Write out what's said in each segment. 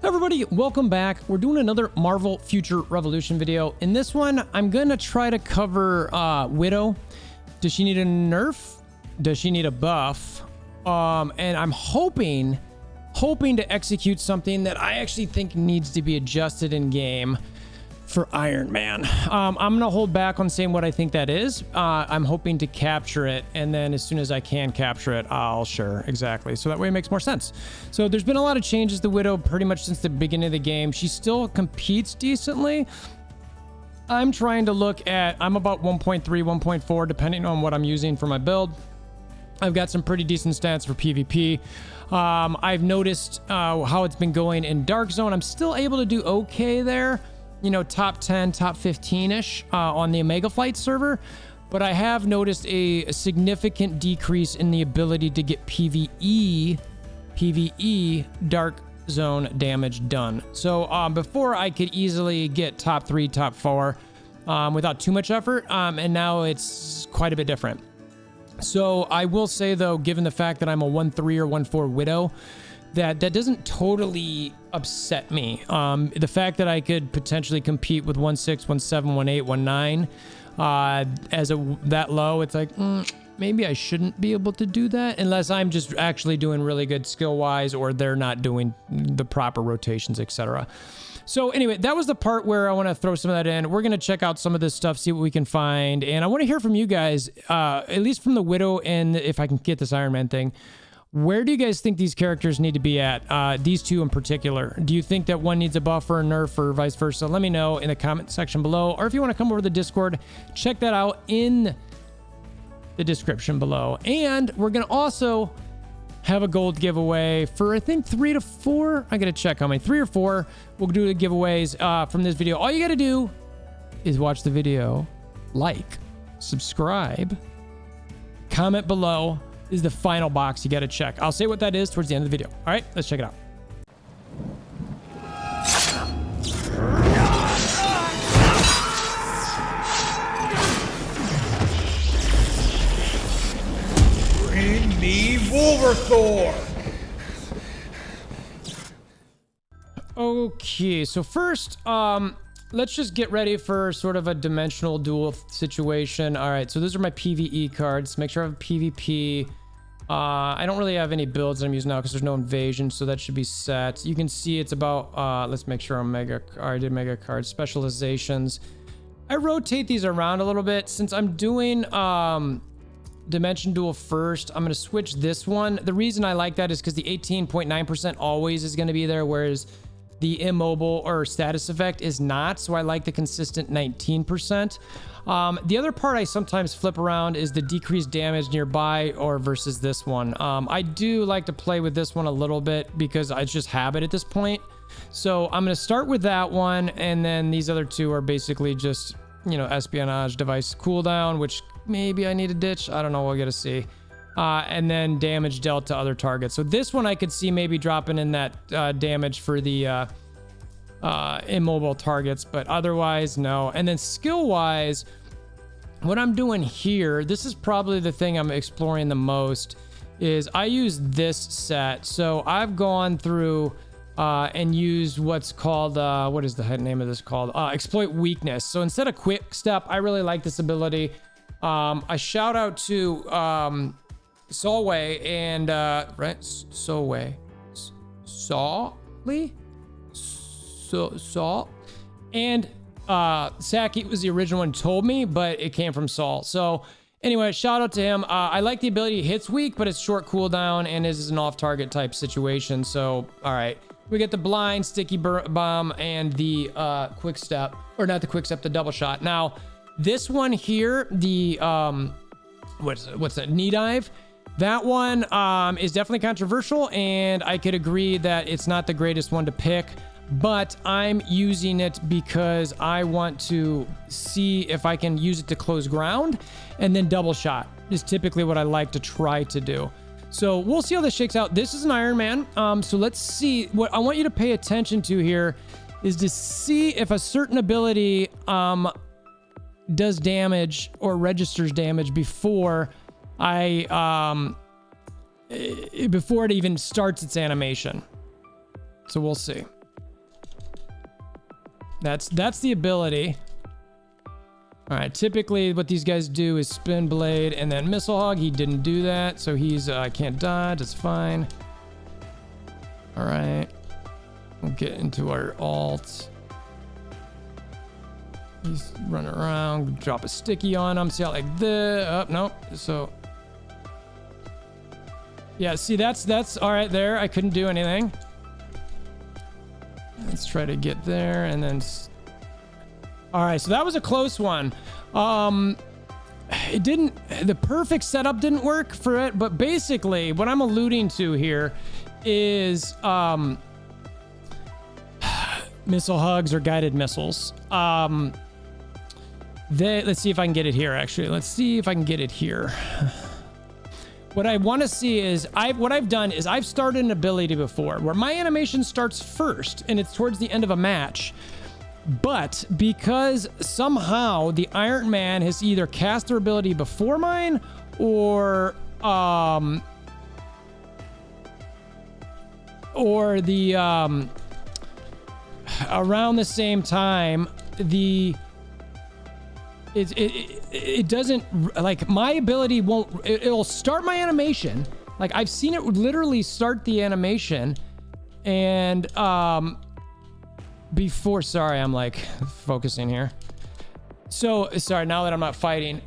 Everybody, welcome back. We're doing another Marvel Future Revolution video. In this one, I'm gonna try to cover Widow. Does she need a nerf? Does she need a buff? And I'm hoping to execute something that I actually think needs to be adjusted in game for Iron Man. I'm gonna hold back on saying what I think that is. I'm hoping to capture it, and then as soon as I can capture it, I'll share exactly. So that way it makes more sense. So there's been a lot of changes to Widow pretty much since the beginning of the game. She still competes decently. I'm trying to look at, I'm about 1.3, 1.4, depending on what I'm using for my build. I've got some pretty decent stats for PvP. I've noticed how it's been going in Dark Zone. I'm still able to do okay there. You know, top 10, top 15-ish on the Omega Flight server. But I have noticed a significant decrease in the ability to get PvE Dark Zone damage done. So before I could easily get top 3, top 4 without too much effort. And now it's quite a bit different. So I will say, though, given the fact that I'm a 1.3 or 1.4 Widow, that doesn't totally upset me. The fact that I could potentially compete with 1.6, 1.7, 1.8, 1.9 as that low, it's like, maybe I shouldn't be able to do that unless I'm just actually doing really good skill-wise or they're not doing the proper rotations, etc. So anyway, that was the part where I want to throw some of that in. We're going to check out some of this stuff, see what we can find. And I want to hear from you guys, at least from the Widow and if I can get this Iron Man thing. Where do you guys think these characters need to be at? These two in particular. Do you think that one needs a buff or a nerf or vice versa? Let me know in the comment section below. Or if you want to come over to the Discord, check that out in the description below. And we're going to also have a gold giveaway for, I think, 3 to 4. I got to check how many. 3 or 4. We'll do the giveaways from this video. All you got to do is watch the video, like, subscribe, comment below. Is the final box you got to check. I'll say what that is towards the end of the video. All right, let's check it out. Bring me WolverThor. Okay, so first, let's just get ready for sort of a dimensional duel situation. All right, so those are my PvE cards. Make sure I have PvP. I don't really have any builds I'm using now because there's no invasion, so that should be set. You can see it's about, let's make sure I'm mega, I did mega cards, specializations. I rotate these around a little bit. Since I'm doing Dimension Duel first, I'm going to switch this one. The reason I like that is because the 18.9% always is going to be there, whereas the immobile or status effect is not. So I like the consistent 19%. The other part I sometimes flip around is the decreased damage nearby or versus this one. I do like to play with this one a little bit because it's just habit at this point. So I'm going to start with that one. And then these other two are basically just, you know, espionage device cooldown, which maybe I need to ditch. I don't know. We'll get to see. And then damage dealt to other targets. So this one I could see maybe dropping in that damage for the immobile targets, but otherwise no. And then skill wise, what I'm doing here, this is probably the thing I'm exploring the most, is I use this set. So I've gone through and used what's called, what is the name of this called? Exploit weakness. So instead of quick step, I really like this ability. I shout out to Solway and right, Solway, Saul, and Saki was the original one who told me, but it came from Saul. So anyway, shout out to him. I like the ability. It hits weak, but it's short cooldown and is an off-target type situation. So all right, we get the blind, sticky bomb, and the quick step, or not the quick step, the double shot. Now this one here, the what's that, knee dive, that one is definitely controversial, and I could agree that it's not the greatest one to pick, but I'm using it because I want to see if I can use it to close ground, and then double shot is typically what I like to try to do. So we'll see how this shakes out. This is an Iron Man. So let's see. What I want you to pay attention to here is to see if a certain ability does damage or registers damage before before it even starts its animation. So we'll see. That's the ability. All right, typically what these guys do is spin blade and then missile hug. He didn't do that, so he's can't dodge. It's fine. All right, we'll get into our alt. He's running around, drop a sticky on him. See how like this? Oh, nope. So yeah, see that's all right there. I couldn't do anything. Let's try to get there and then. All right, so that was a close one. It didn't, the perfect setup didn't work for it, but basically what I'm alluding to here is missile hugs or guided missiles. Let's see if I can get it here, actually. Let's see if I can get it here. What I want to see is, what I've done is I've started an ability before where my animation starts first and it's towards the end of a match. But because somehow the Iron Man has either cast their ability before mine or the around the same time, it doesn't, like, my ability won't, it'll start my animation. Like, I've seen it literally start the animation and before, sorry, I'm like focusing here. So sorry, now that I'm not fighting,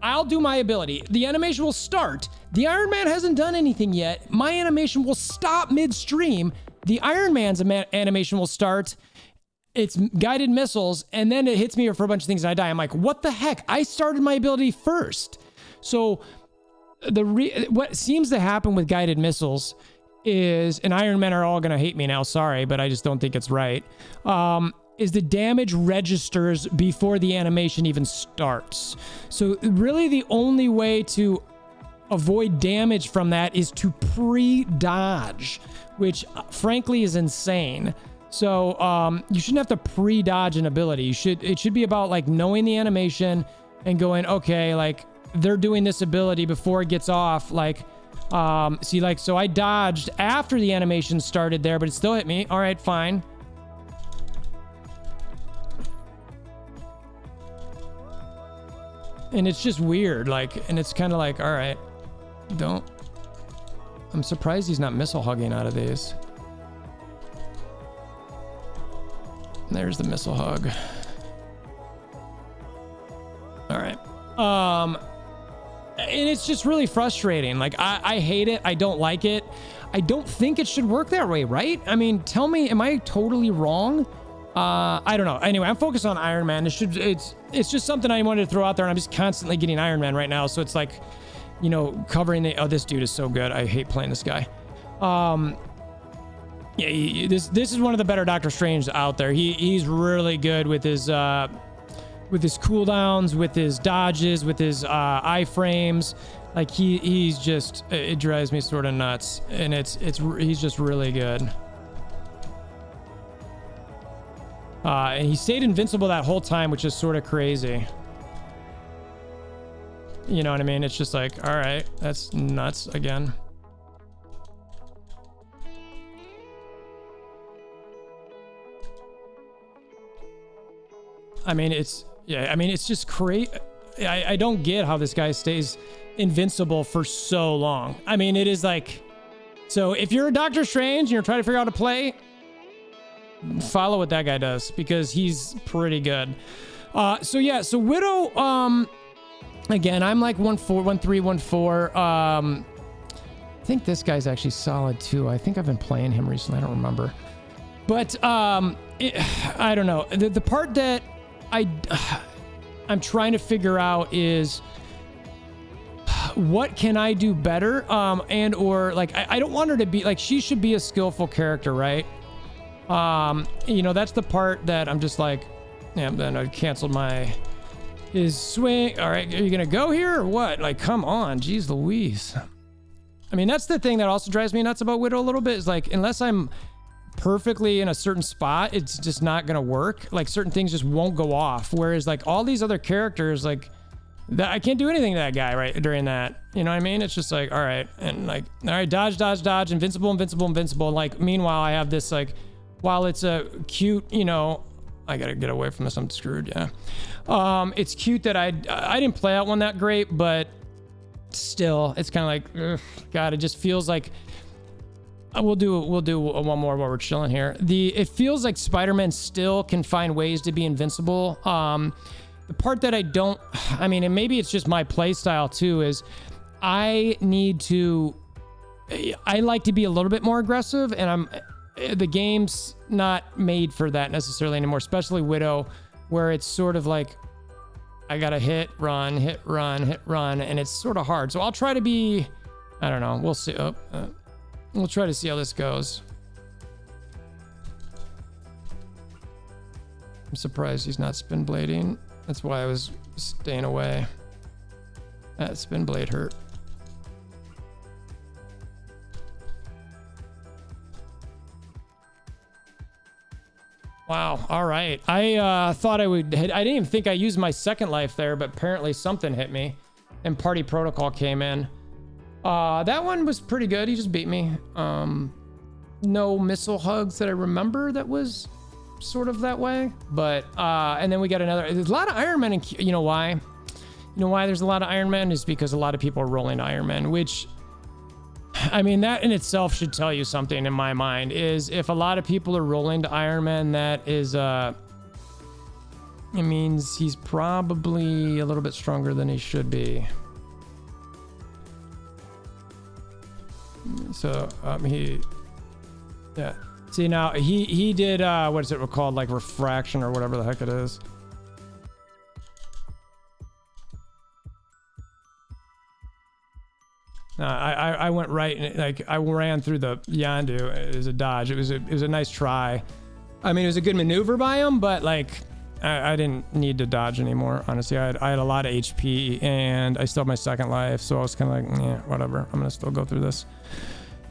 I'll do my ability. The animation will start. The Iron Man hasn't done anything yet. My animation will stop midstream. The Iron Man's animation will start. It's guided missiles, and then it hits me for a bunch of things and I die. I'm like, what the heck? I started my ability first. So what seems to happen with guided missiles is, and Iron Men are all gonna hate me now, sorry, but I just don't think it's right, is the damage registers before the animation even starts. So really the only way to avoid damage from that is to pre-dodge, which frankly is insane. So you shouldn't have to pre-dodge an ability. It should be about like knowing the animation and going, okay, like they're doing this ability before it gets off, like see, like, so I dodged after the animation started there, but it still hit me. All right, fine. And it's just weird, like, and it's kind of like, all right, I'm surprised he's not missile hugging out of these. There's the missile hug. All right. And it's just really frustrating. Like, I hate it. I don't like it. I don't think it should work that way, right? I mean, tell me, am I totally wrong? I don't know. Anyway, I'm focused on Iron Man. It's just something I wanted to throw out there, and I'm just constantly getting Iron Man right now. So it's like, you know, covering oh, this dude is so good. I hate playing this guy. Yeah, this is one of the better Doctor Strange out there. He's really good with his cooldowns, with his dodges, with his iframes. Like he's just, it drives me sort of nuts, and he's just really good. And he stayed invincible that whole time, which is sort of crazy. You know what I mean? It's just like, all right, that's nuts again. I mean, it's just crazy. I don't get how this guy stays invincible for so long. I mean, it is like, so if you're a Doctor Strange and you're trying to figure out how to play, follow what that guy does, because he's pretty good. So yeah, so Widow, again, I'm like 1-3-1-4. I think this guy's actually solid too. I think I've been playing him recently. I don't remember. But I don't know. The part that I'm trying to figure out is what can I do better? And or like I don't want her to be like, she should be a skillful character, right? You know, that's the part that I'm just like, yeah, then I canceled his swing. All right, are you gonna go here or what? Like, come on, geez Louise. I mean, that's the thing that also drives me nuts about Widow a little bit, is like, unless I'm perfectly in a certain spot, it's just not gonna work. Like, certain things just won't go off, whereas like all these other characters, like that, I can't do anything to that guy right during that, you know what I mean? It's just like, all right, and like, all right, dodge, invincible. Like, meanwhile I have this, like, while it's a cute, you know, I gotta get away from this. I'm screwed. Yeah. It's cute that I didn't play out one that great, but still, it's kind of like, ugh, God, it just feels like we'll do one more while we're chilling here. It feels like Spider-Man still can find ways to be invincible. The part that I don't, I mean, and maybe it's just my play style too, is I like to be a little bit more aggressive, and the game's not made for that necessarily anymore, especially Widow, where it's sort of like I gotta hit, run, and it's sort of hard. So I'll try to be, I don't know, we'll see. We'll try to see how this goes. I'm surprised he's not spin blading. That's why I was staying away. That spin blade hurt. Wow. All right. I thought I would hit. I didn't even think I used my second life there, but apparently something hit me and Party Protocol came in. That one was pretty good. He just beat me. No missile hugs that I remember that was sort of that way, but and then we got there's a lot of Iron Men, and you know why there's a lot of Iron Men is because a lot of people are rolling Iron Man, which, I mean, that in itself should tell you something in my mind. Is if a lot of people are rolling to Iron Man, that is it means he's probably a little bit stronger than he should be. So yeah. See, now he did what is it called, like refraction or whatever the heck it is. I went right, and like I ran through the Yondu as a dodge. It was a nice try. I mean, it was a good maneuver by him, but like I didn't need to dodge anymore. Honestly, I had a lot of HP and I still have my second life, so I was kind of like, yeah, whatever. I'm gonna still go through this.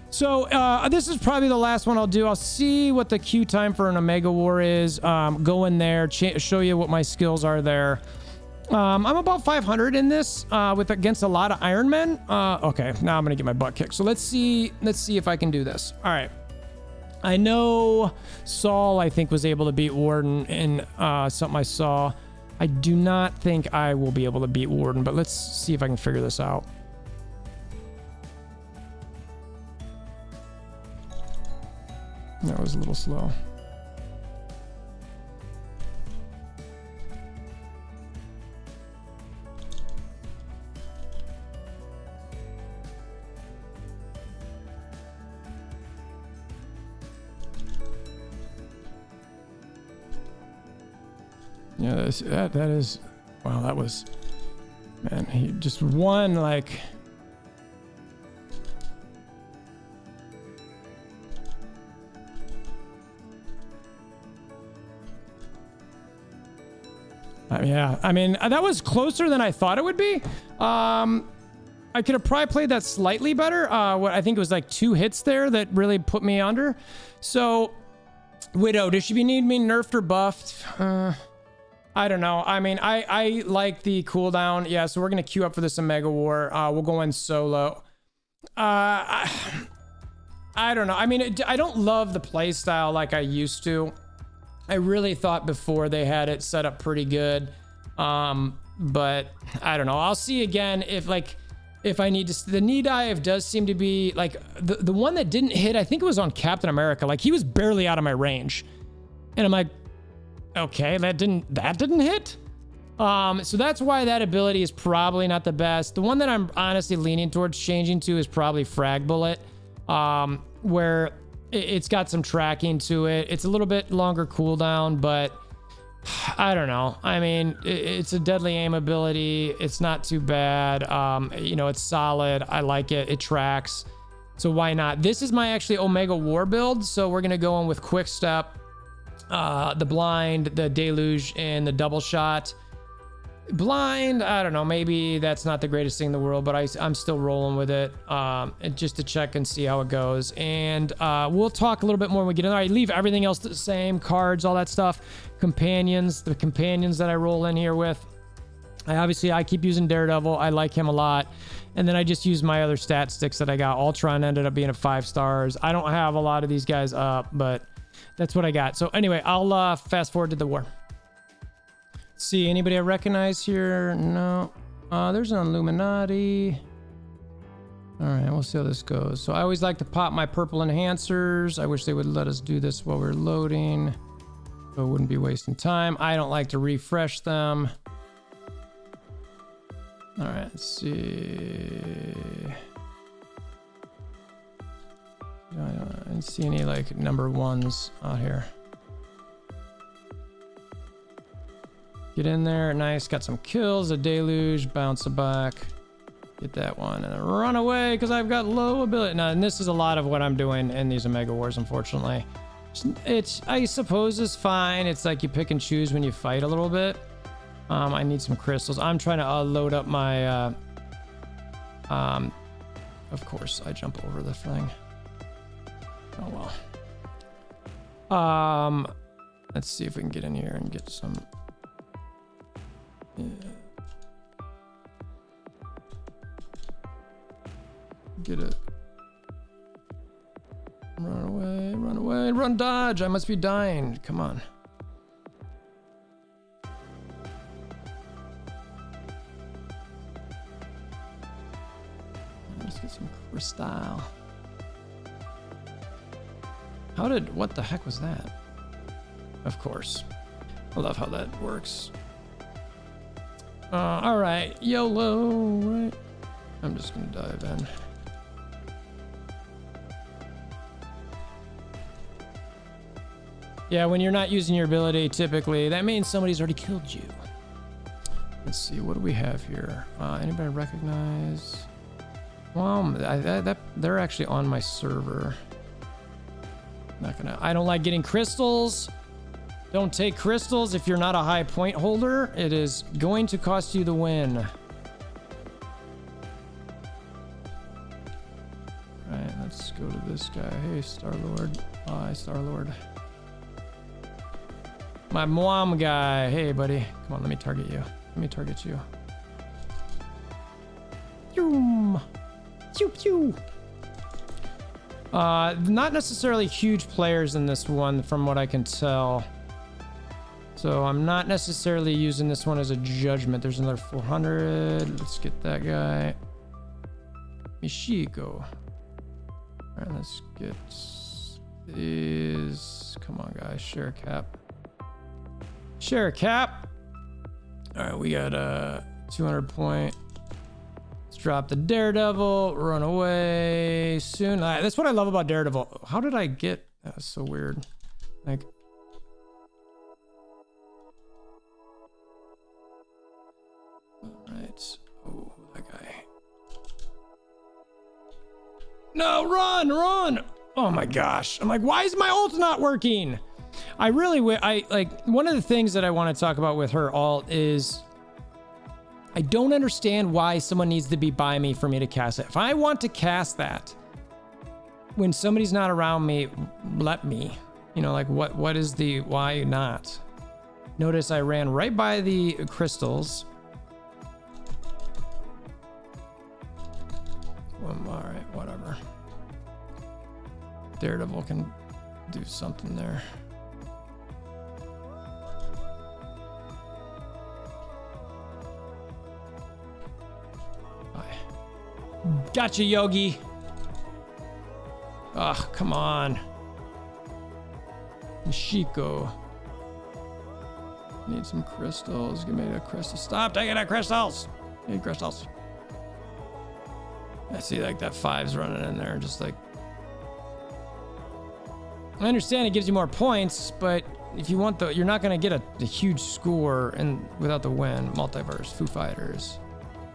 So this is probably the last one I'll do. I'll see what the queue time for an Omega War is. Go in there, show you what my skills are there. I'm about 500 in this against a lot of Iron Men. Okay, now I'm gonna get my butt kicked. So let's see if I can do this. All right. I know Saul, I think, was able to beat Warden in something I saw. I do not think I will be able to beat Warden, but let's see if I can figure this out. That was a little slow. Yeah, that is, wow, that was, man, he just won like, yeah, I mean, that was closer than I thought it would be. I could have probably played that slightly better. What I think it was like 2 hits there that really put me under. So, Widow, does she need me nerfed or buffed? I don't know. I mean, I like the cooldown. Yeah, so we're going to queue up for this Omega War. We'll go in solo. I don't know. I mean, I don't love the play style like I used to. I really thought before they had it set up pretty good. But I don't know. I'll see again if I need to. The knee dive does seem to be like the one that didn't hit. I think it was on Captain America. Like he was barely out of my range. And I'm like, okay, that didn't hit. So that's why that ability is probably not the best. The one that I'm honestly leaning towards changing to is probably Frag Bullet, where it's got some tracking to it. It's a little bit longer cooldown, but I don't know. I mean, it's a deadly aim ability. It's not too bad. It's solid. I like it. It tracks. So why not? This is my actually Omega War build. So we're going to go in with Quick Step, the Blind, the Deluge, and the Double Shot. Blind, I don't know, maybe that's not the greatest thing in the world, but I'm still rolling with it, just to check and see how it goes. And we'll talk a little bit more when we get in there. I leave everything else the same, cards, all that stuff. Companions, the companions that I roll in here with. I keep using Daredevil. I like him a lot. And then I just use my other stat sticks that I got. Ultron ended up being a 5 stars. I don't have a lot of these guys up, but That's what I got. So anyway, I'll fast forward to the war. See, anybody I recognize here? No. There's an Illuminati. All right, we'll see how this goes. So I always like to pop my purple enhancers. I wish they would let us do this while we're loading, so it wouldn't be wasting time. I don't like to refresh them. All right, let's see. I didn't see any like number ones out here. Get in there, nice. Got some kills, a deluge, bounce it back. Get that one and then run away because I've got low ability. Now, and this is a lot of what I'm doing in these Omega Wars, unfortunately. It's, I suppose, is fine. It's like you pick and choose when you fight a little bit. I need some crystals. I'm trying to load up my. Of course, I jump over the thing. Oh well. Let's see if we can get in here and get some. Yeah. Get it. Run away, run away, run, dodge. I must be dying. Come on. Let's get some crystal. What the heck was that? Of course. I love how that works. All right, YOLO, right? I'm just gonna dive in. Yeah, when you're not using your ability, typically, that means somebody's already killed you. Let's see, what do we have here? Anybody recognize? Well, they're actually on my server. Not gonna. I don't like getting crystals. Don't take crystals if you're not a high point holder. It is going to cost you the win. All right, let's go to this guy. Hey, Star-Lord. Hi, Star-Lord. My mom guy. Hey, buddy. Come on, let me target you. Let me target you. Pew, pew, pew. Not necessarily huge players in this one, from what I can tell. So I'm not necessarily using this one as a judgment. There's another 400. Let's get that guy. Michiko. All right, let's get these. Come on, guys. Share cap. Share cap. All right, we got a 200 point. Let's drop the Daredevil. Run away soon. That's what I love about Daredevil. How did I get? That's so weird. Like. Alright. Oh, that guy. No, run, run! Oh my gosh. I'm like, why is my ult not working? I really like, one of the things that I want to talk about with her ult is I don't understand why someone needs to be by me for me to cast it. If I want to cast that when somebody's not around me, let me. You know, like what is the, why not? Notice I ran right by the crystals. All right, whatever. Daredevil can do something there. Bye. Gotcha, Yogi. Ugh, come on. Michiko. Need some crystals. Give me a crystal. Stop taking the crystals. Need crystals. I see like that 5's running in there, just like. I understand it gives you more points, but if you want you're not gonna get a huge score and without the win. Multiverse, Foo Fighters.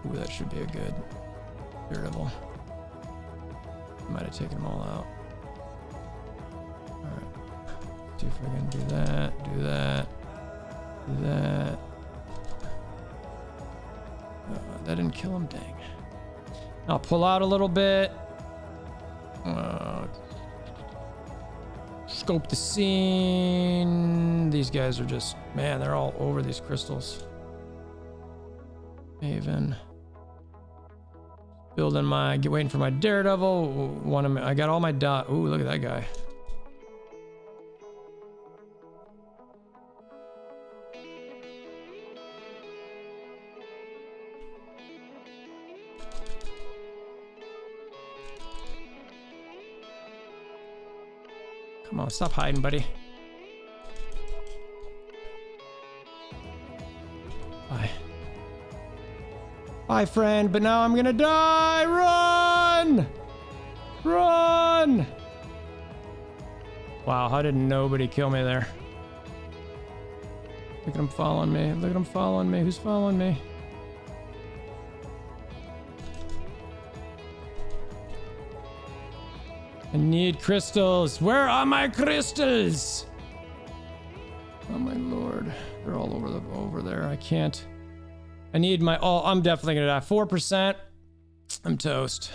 Ooh, that should be a good Daredevil. Might have taken them all out. All right. See if we can do that. Do that. Do that. That didn't kill him. Dang. I'll pull out a little bit. Scope the scene. These guys are just, man, they're all over these crystals. Maven. Building waiting for my Daredevil. I got all my ooh, look at that guy. Come on, stop hiding, buddy. Bye. Bye, friend, but now I'm gonna die! Run! Run! Wow, how did nobody kill me there? Look at him following me. Look at him following me. Who's following me? I need crystals. Where are my crystals? Oh my lord. They're all over there. I can't. I need my all. I'm definitely gonna die. 4%. I'm toast.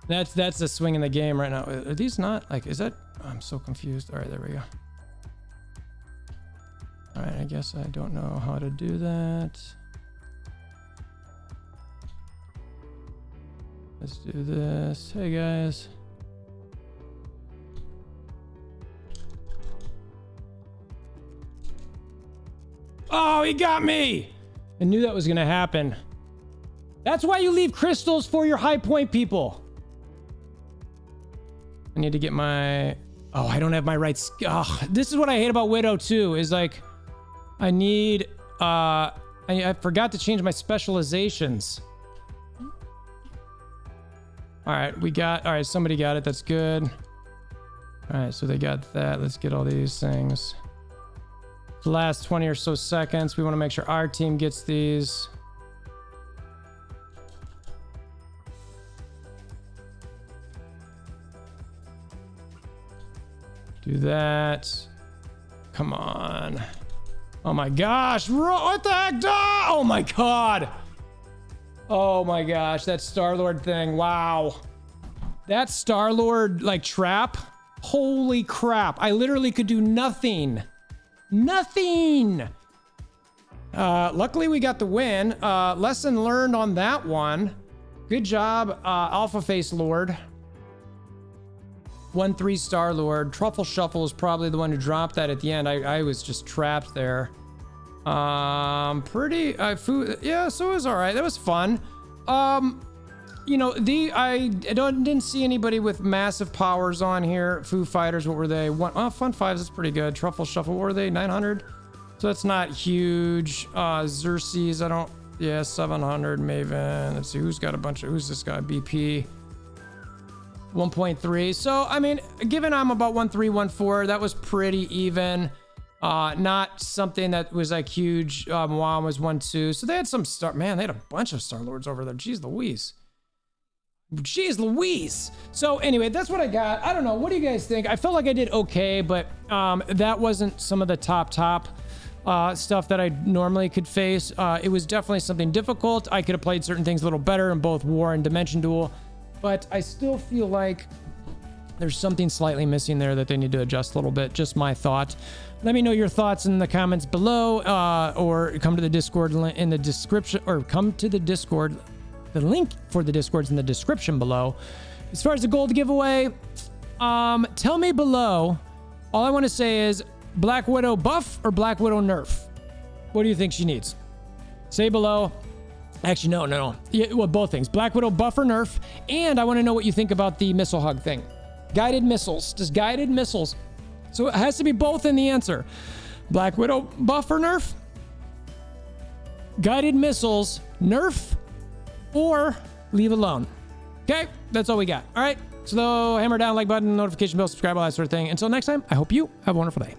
That's the swing in the game right now. Are these not like, is that? I'm so confused. All right, there we go. All right, I guess I don't know how to do that. Let's do this. Hey guys. Oh, he got me! I knew that was gonna happen. That's why you leave crystals for your high point people. I need to get my... Oh, I don't have my right... Oh, this is what I hate about Widow too, is like... I need... I forgot to change my specializations. Alright, we got... Alright, somebody got it. That's good. Alright, so they got that. Let's get all these things. The last 20 or so seconds, we want to make sure our team gets these. Do that. Come on. Oh my gosh. What the heck? Oh my god. Oh my gosh. That Star-Lord thing. Wow. That Star-Lord like trap. Holy crap. I literally could do nothing. Nothing. Luckily we got the win. Lesson learned on that one. Good job, Alpha Face Lord. 1-3 Star Lord. Truffle Shuffle is probably the one who dropped that at the end. I was just trapped there. Pretty food. Yeah, so it was all right. That was fun. You know, I didn't see anybody with massive powers on here. Foo Fighters, what were they? Fun Fives is pretty good. Truffle Shuffle, what were they? 900. So that's not huge. Xerxes, I don't. Yeah, 700. Maven. Let's see who's got a bunch of. Who's this guy? BP. 1.3. So I mean, given I'm about 1.3, 1.4, that was pretty even. Not something that was like huge. WoW was 1.2. So they had some star. Man, they had a bunch of Star Lords over there. Jeez Louise. Jeez Louise. So anyway, that's what I got. I don't know. What do you guys think? I felt like I did okay, but that wasn't some of the top stuff that I normally could face. It was definitely something difficult. I could have played certain things a little better in both War and Dimension Duel, but I still feel like there's something slightly missing there that they need to adjust a little bit. Just my thought. Let me know your thoughts in the comments below, or come to the Discord in the description, or come to the Discord. The link for the Discord's in the description below. As far as the gold giveaway, tell me below. All I want to say is Black Widow buff or Black Widow nerf? What do you think she needs? Say below. Actually, no. Yeah, well, both things. Black Widow buff or nerf. And I want to know what you think about the missile hug thing. Guided missiles. Just guided missiles. So it has to be both in the answer. Black Widow buff or nerf? Guided missiles, nerf, or leave alone. Okay, that's all we got. All right, so hammer down like button, notification bell, subscribe, all that sort of thing. Until next time, I hope you have a wonderful day.